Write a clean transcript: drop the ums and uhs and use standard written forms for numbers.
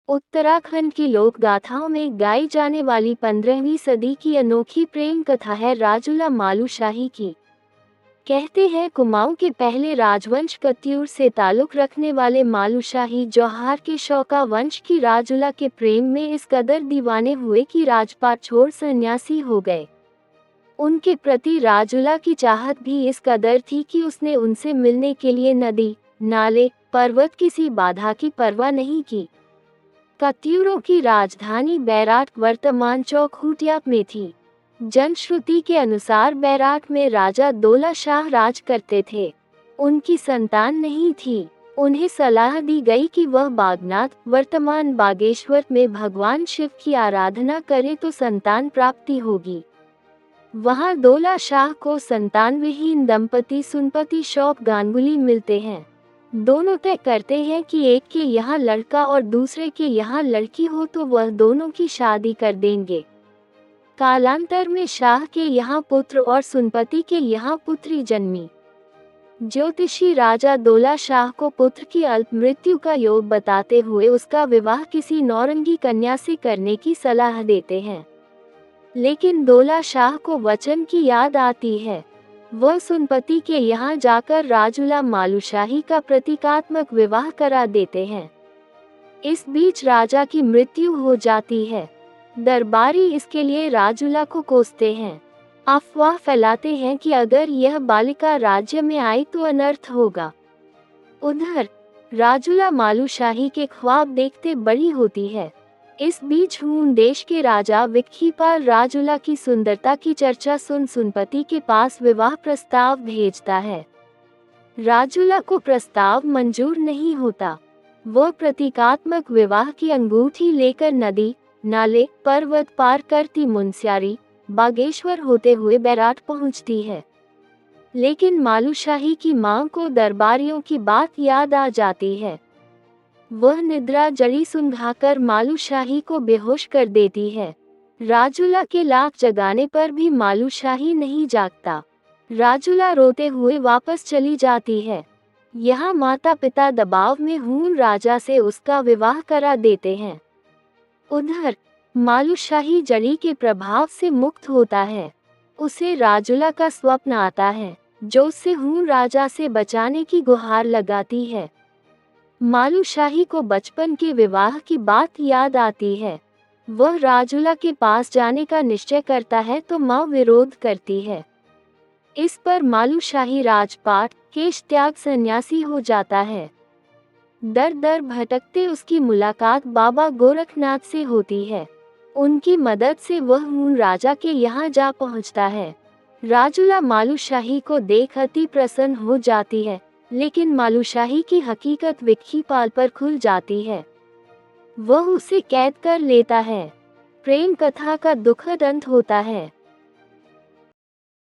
उत्तराखंड की लोक गाथाओं में गाई जाने वाली 15वीं सदी की अनोखी प्रेम कथा है राजूला मालूशाही की। कहते हैं कुमाऊं के पहले राजवंश कत्यूर से ताल्लुक रखने वाले मालूशाही जौहार के शौका वंश की राजूला के प्रेम में इस कदर दीवाने हुए कि राजपाट छोड़ सन्यासी हो गए। उनके प्रति राजूला की चाहत भी इस कदर थी कि उसने उनसे मिलने के लिए नदी, नाले, पर्वत किसी बाधा की परवाह नहीं की। कत्यूरों की राजधानी बैराट वर्तमान चौखुटिया में थी। जनश्रुति के अनुसार बैराट में राजा दौला शाह राज करते थे। उनकी संतान नहीं थी। उन्हें सलाह दी गई कि वह बागनाथ वर्तमान बागेश्वर में भगवान शिव की आराधना करें तो संतान प्राप्ति होगी। वहां दौला शाह को संतान विहीन दंपति सुनपति शौक गांगुली मिलते हैं। दोनों तय करते हैं कि एक के यहाँ लड़का और दूसरे के यहाँ लड़की हो तो वह दोनों की शादी कर देंगे। कालांतर में शाह के यहाँ पुत्र और सुनपति के यहाँ पुत्री जन्मी। ज्योतिषी राजा दौला शाह को पुत्र की अल्प मृत्यु का योग बताते हुए उसका विवाह किसी नौरंगी कन्या से करने की सलाह देते हैं। लेकिन दौला शाह को वचन की याद आती है। वह सुनपति के यहाँ जाकर राजूला मालूशाही का प्रतीकात्मक विवाह करा देते हैं। इस बीच राजा की मृत्यु हो जाती है। दरबारी इसके लिए राजूला को कोसते हैं। अफवाह फैलाते हैं कि अगर यह बालिका राज्य में आई तो अनर्थ होगा। उधर राजूला मालूशाही के ख्वाब देखते बड़ी होती है। इस बीच हून देश के राजा विक्कीपाल राजूला की सुंदरता की चर्चा सुन सुनपति के पास विवाह प्रस्ताव भेजता है। राजूला को प्रस्ताव मंजूर नहीं होता। वह प्रतीकात्मक विवाह की अंगूठी लेकर नदी, नाले, पर्वत पार करती मुनस्यारी, बागेश्वर होते हुए बैराट पहुंचती है। लेकिन मालूशाही की मां को दरबारियों की बात याद आ जाती है। वह निद्रा जड़ी सुंघाकर मालूशाही को बेहोश कर देती है। राजूला के लाख जगाने पर भी मालूशाही नहीं जागता। राजूला रोते हुए वापस चली जाती है। यहाँ माता पिता दबाव में हून राजा से उसका विवाह करा देते हैं। उधर मालूशाही जड़ी के प्रभाव से मुक्त होता है। उसे राजूला का स्वप्न आता है जो उससे हून राजा से बचाने की गुहार लगाती है। मालूशाही को बचपन के विवाह की बात याद आती है। वह राजूला के पास जाने का निश्चय करता है तो मां विरोध करती है। इस पर मालूशाही राजपाट केश त्याग सन्यासी हो जाता है। दर दर भटकते उसकी मुलाकात बाबा गोरखनाथ से होती है। उनकी मदद से वह हून राजा के यहाँ जा पहुँचता है। राजूला मालूशाही को देख अति प्रसन्न हो जाती है। लेकिन मालूशाही की हकीकत विक्कीपाल पर खुल जाती है। वह उसे कैद कर लेता है। प्रेम कथा का दुखद अंत होता है।